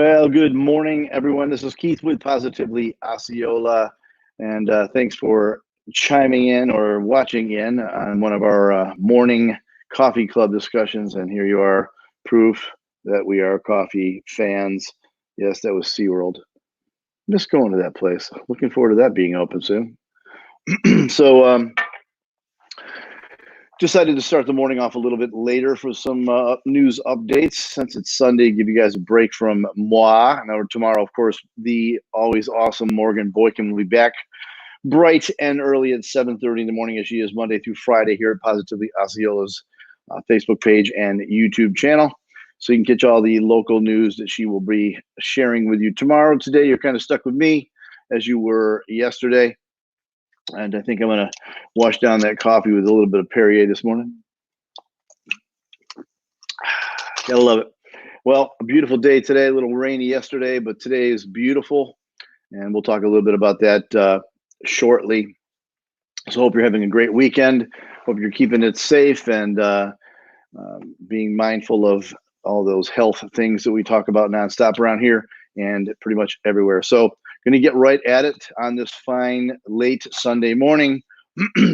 Well, good morning, everyone. This is Keith with Positively Osceola, and thanks for chiming in or watching in on one of our morning coffee club discussions. And here you are, proof that we are coffee fans. Yes, that was SeaWorld. Miss going to that place. Looking forward to that being open soon. So, decided to start the morning off a little bit later for some news updates since it's Sunday. Give you guys a break from moi. Now tomorrow, of course, the always awesome Morgan Boykin will be back bright and early at 7:30 in the morning, as she is Monday through Friday here at Positively Osceola's Facebook page and YouTube channel. So you can catch all the local news that she will be sharing with you tomorrow. Today, you're kind of stuck with me as you were yesterday. And I think I'm going to wash down that coffee with a little bit of Perrier this morning. Gotta love it. Well, a beautiful day today, a little rainy yesterday, but today is beautiful. And we'll talk a little bit about that shortly. So hope you're having a great weekend. Hope you're keeping it safe and being mindful of all those health things that we talk about nonstop around here and pretty much everywhere. So going to get right at it on this fine late Sunday morning.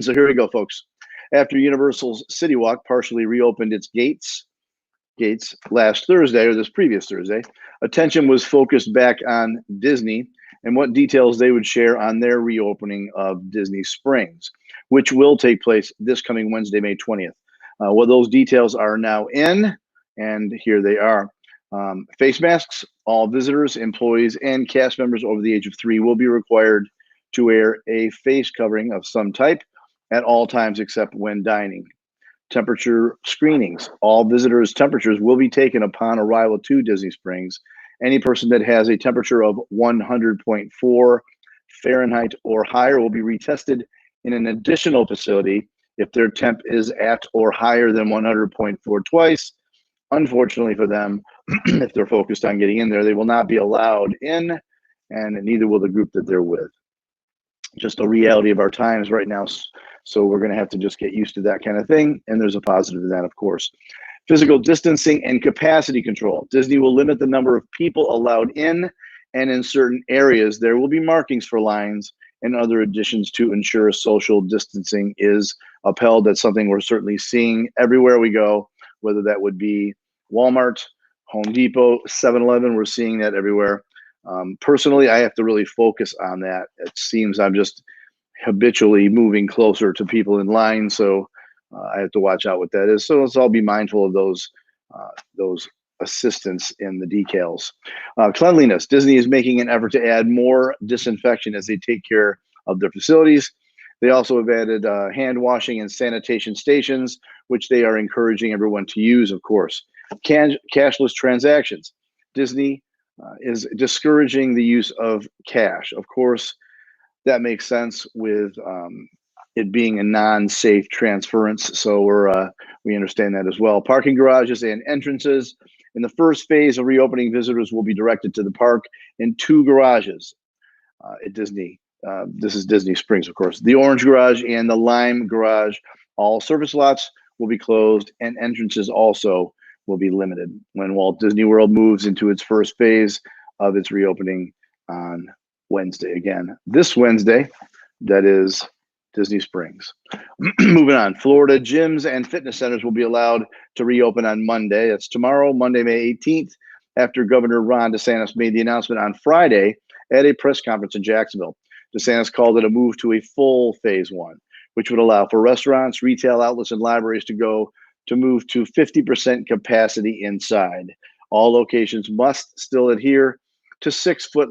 So here we go, folks. After Universal's City Walk partially reopened its gates last Thursday, or this previous Thursday, attention was focused back on Disney and what details they would share on their reopening of Disney Springs, which will take place this coming Wednesday, May 20th. Well, those details are now in, and here they are. Face masks. All visitors, employees, and cast members over the age of 3 will be required to wear a face covering of some type at all times except when dining. Temperature screenings. All visitors' temperatures will be taken upon arrival to Disney Springs. Any person that has a temperature of 100.4 Fahrenheit or higher will be retested in an additional facility if their temp is at or higher than 100.4 twice. Unfortunately for them, if they're focused on getting in there, they will not be allowed in, and neither will the group that they're with. Just a reality of our times right now. So we're going to have to just get used to that kind of thing. And there's a positive in that, of course. Physical distancing and capacity control. Disney will limit the number of people allowed in, and in certain areas, there will be markings for lines and other additions to ensure social distancing is upheld. That's something we're certainly seeing everywhere we go, whether that would be Walmart, Home Depot, 7-Eleven. We're seeing that everywhere. Personally, I have to really focus on that. It seems I'm just habitually moving closer to people in line, so I have to watch out what that is. So let's all be mindful of those assistance in the decals. Cleanliness. Disney is making an effort to add more disinfection as they take care of their facilities. They also have added hand washing and sanitation stations, which they are encouraging everyone to use, of course. Cashless transactions. Disney is discouraging the use of cash. Of course, that makes sense with it being a non-safe transference, so we understand that as well. Parking garages and entrances. In the first phase of reopening, visitors will be directed to the park in 2 garages at Disney. This is Disney Springs, of course. The Orange Garage and the Lime Garage. All service lots will be closed, and entrances also will be limited when Walt Disney World moves into its first phase of its reopening on Wednesday. Again, this Wednesday, that is Disney Springs. Moving on, Florida gyms and fitness centers will be allowed to reopen on Monday. That's tomorrow, Monday, May 18th, after Governor Ron DeSantis made the announcement on Friday at a press conference in Jacksonville. DeSantis called it a move to a full phase 1, which would allow for restaurants, retail outlets, and libraries to move to 50% capacity inside. All locations must still adhere to 6-foot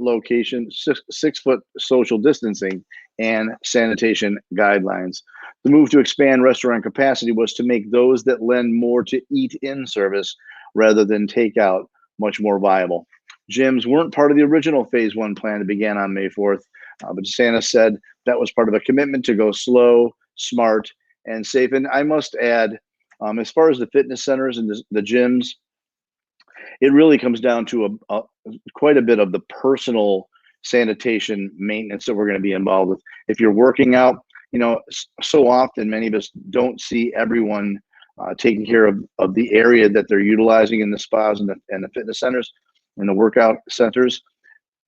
social distancing and sanitation guidelines. The move to expand restaurant capacity was to make those that lend more to eat-in service rather than takeout much more viable. Gyms weren't part of the original phase 1 plan that began on May 4th, but DeSantis said that was part of a commitment to go slow, smart, and safe. And I must add, as far as the fitness centers and the gyms, it really comes down to quite a bit of the personal sanitation maintenance that we're going to be involved with. If you're working out, so often many of us don't see everyone taking care of the area that they're utilizing in the spas and the fitness centers. and the workout centers.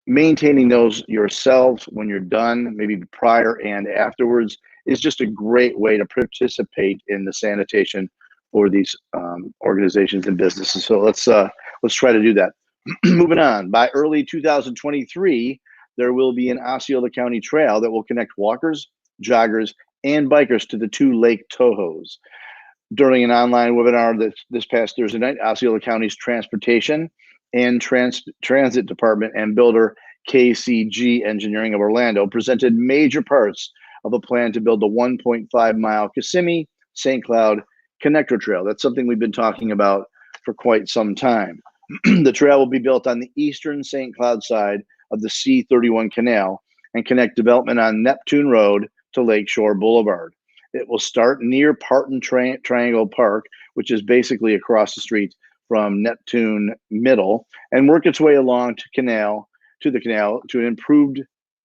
Maintaining those yourselves when you're done, maybe prior and afterwards, is just a great way to participate in the sanitation for these organizations and businesses. So let's try to do that. Moving on, by early 2023, there will be an Osceola County trail that will connect walkers, joggers, and bikers to the two Lake Tohos. During an online webinar this past Thursday night, Osceola County's Transportation and Transit Department and builder KCG Engineering of Orlando presented major parts of a plan to build the 1.5-mile Kissimmee St. Cloud connector trail. That's something we've been talking about for quite some time. The trail will be built on the eastern St. Cloud side of the C-31 canal and connect development on Neptune Road to Lakeshore Boulevard. It will start near Parton Triangle Park, which is basically across the street from Neptune Middle, and work its way along to the canal to an improved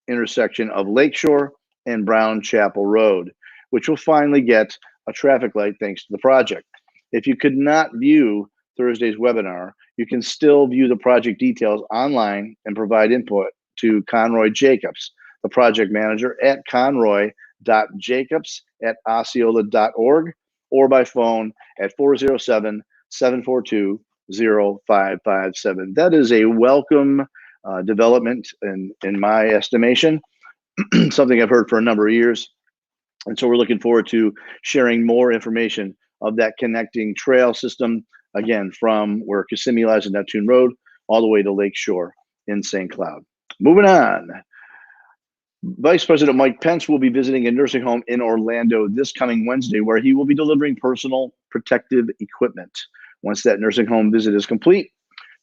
intersection of Lakeshore and Brown Chapel Road, which will finally get a traffic light thanks to the project. If you could not view Thursday's webinar, you can still view the project details online and provide input to Conroy Jacobs, the project manager at conroy.jacobs@osceola.org, or by phone at 407-742-0557. That is a welcome development in my estimation, something I've heard for a number of years. And so we're looking forward to sharing more information of that connecting trail system, again, from where Kissimmee lies in Neptune Road all the way to Lakeshore in St. Cloud. Moving on. Vice President Mike Pence will be visiting a nursing home in Orlando this coming Wednesday, where he will be delivering personal protective equipment. Once that nursing home visit is complete,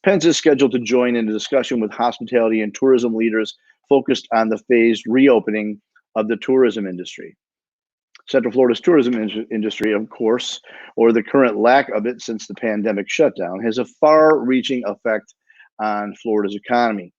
Pence is scheduled to join in a discussion with hospitality and tourism leaders focused on the phased reopening of the tourism industry. Central Florida's tourism industry, of course, or the current lack of it since the pandemic shutdown, has a far-reaching effect on Florida's economy.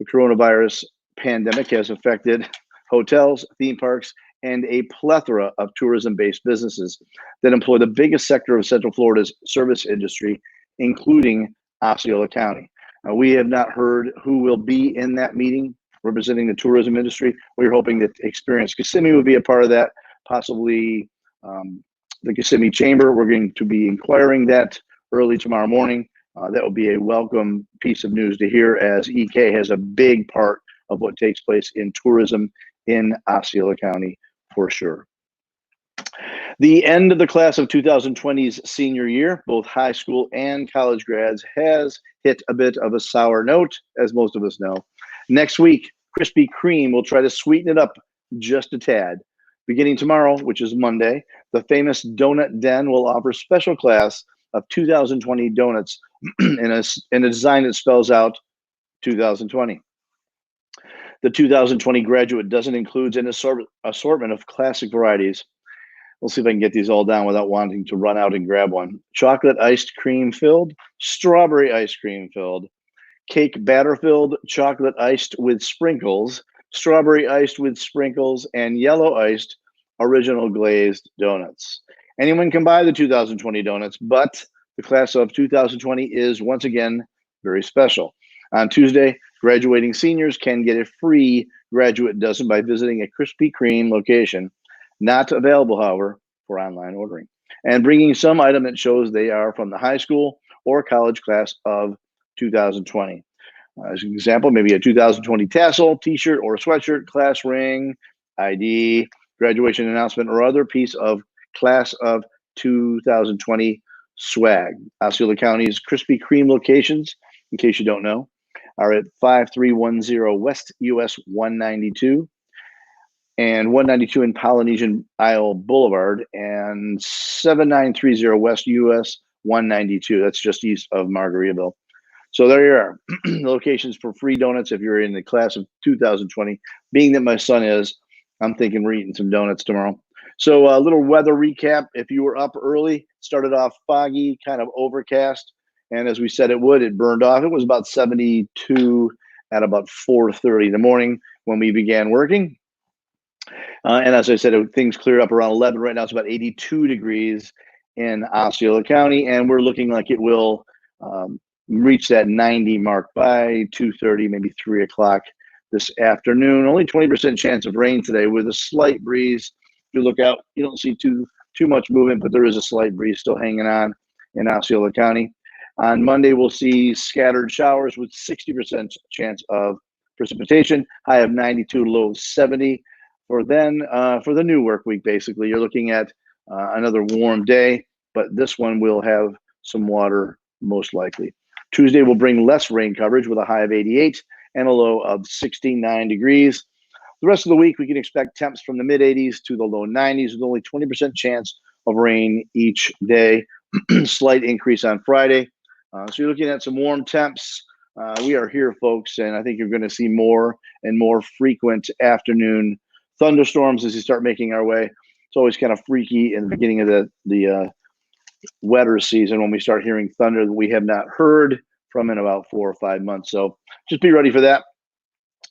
The coronavirus pandemic has affected hotels, theme parks, and a plethora of tourism-based businesses that employ the biggest sector of Central Florida's service industry, including Osceola County. We have not heard who will be in that meeting representing the tourism industry. We're hoping that Experience Kissimmee would be a part of that, possibly the Kissimmee Chamber. We're going to be inquiring that early tomorrow morning. That will be a welcome piece of news to hear, as EK has a big part of what takes place in tourism in Osceola County for sure. The end of the class of 2020's senior year, both high school and college grads, has hit a bit of a sour note, as most of us know. Next week, Krispy Kreme will try to sweeten it up just a tad. Beginning tomorrow, which is Monday, the famous Donut Den will offer special class of 2020 donuts in a design that spells out 2020. The 2020 graduate dozen includes an assortment of classic varieties. We'll see if I can get these all down without wanting to run out and grab one. Chocolate iced cream filled, strawberry ice cream filled, cake batter filled, chocolate iced with sprinkles, strawberry iced with sprinkles, and yellow iced original glazed donuts. Anyone can buy the 2020 donuts, but the class of 2020 is once again very special. On Tuesday, graduating seniors can get a free graduate dozen by visiting a Krispy Kreme location, not available, however, for online ordering, and bringing some item that shows they are from the high school or college class of 2020. As an example, maybe a 2020 tassel, t-shirt, or sweatshirt, class ring, ID, graduation announcement, or other piece of class of 2020 swag. Osceola County's Krispy Kreme locations, in case you don't know, are at 5310 West US 192 and 192 in Polynesian Isle Boulevard, and 7930 West US 192. That's just east of Margaritaville. So there you are, locations for free donuts if you're in the class of 2020. Being that my son is, I'm thinking we're eating some donuts tomorrow. So a little weather recap. If you were up early, started off foggy, kind of overcast. And as we said it would, it burned off. It was about 72 at about 4:30 in the morning when we began working. And as I said, things cleared up around 11. Right now it's about 82 degrees in Osceola County. And we're looking like it will reach that 90 mark by 2:30, maybe 3 o'clock this afternoon. Only 20% chance of rain today with a slight breeze. If you look out, you don't see too much movement, but there is a slight breeze still hanging on in Osceola County. On Monday, we'll see scattered showers with 60% chance of precipitation, high of 92, low of 70. For the new work week, basically, you're looking at another warm day, but this one will have some water most likely. Tuesday will bring less rain coverage with a high of 88 and a low of 69 degrees. The rest of the week, we can expect temps from the mid 80s to the low 90s with only 20% chance of rain each day. Slight increase on Friday. So you're looking at some warm temps. We are here, folks, and I think you're going to see more and more frequent afternoon thunderstorms as you start making our way. It's always kind of freaky in the beginning of the wetter season when we start hearing thunder that we have not heard from in about 4 or 5 months. So just be ready for that.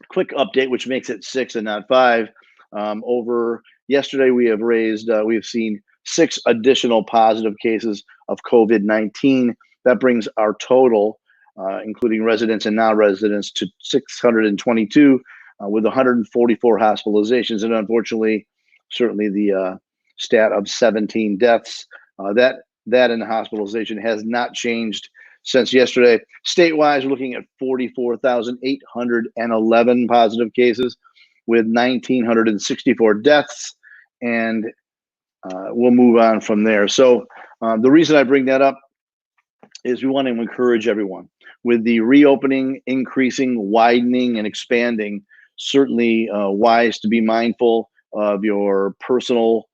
Quick update, which makes it 6 and not 5. Over yesterday, we have seen 6 additional positive cases of COVID-19. That brings our total, including residents and non-residents, to 622, with 144 hospitalizations, and unfortunately, certainly the stat of 17 deaths. That in the hospitalization has not changed since yesterday. Statewide, we're looking at 44,811 positive cases with 1,964 deaths, and we'll move on from there. So the reason I bring that up is we want to encourage everyone with the reopening, increasing, widening, and expanding. Certainly wise to be mindful of your personal,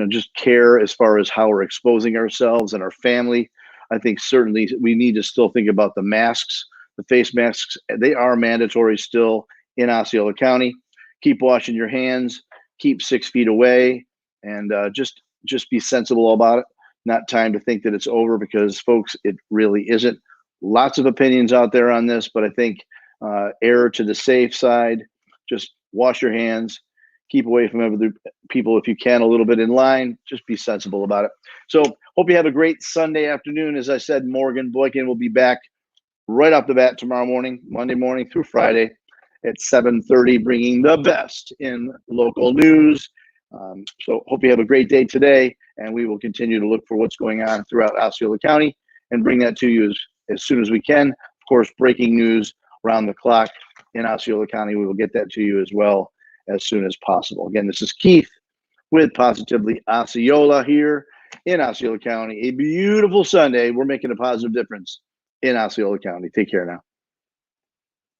just care as far as how we're exposing ourselves and our family. I think certainly we need to still think about the masks, the face masks. They are mandatory still in Osceola County. Keep washing your hands, keep 6 feet away, and just be sensible about it. Not time to think that it's over, because, folks, it really isn't. Lots of opinions out there on this, but I think err to the safe side. Just wash your hands. Keep away from other people if you can, a little bit in line. Just be sensible about it. So hope you have a great Sunday afternoon. As I said, Morgan Boykin will be back right off the bat tomorrow morning, Monday morning through Friday at 7:30, bringing the best in local news. So hope you have a great day today, and we will continue to look for what's going on throughout Osceola County and bring that to you as soon as we can. Of course, breaking news around the clock in Osceola County, we will get that to you as well as soon as possible. Again, this is Keith with Positively Osceola here in Osceola County. A beautiful Sunday. We're making a positive difference in Osceola County. Take care now.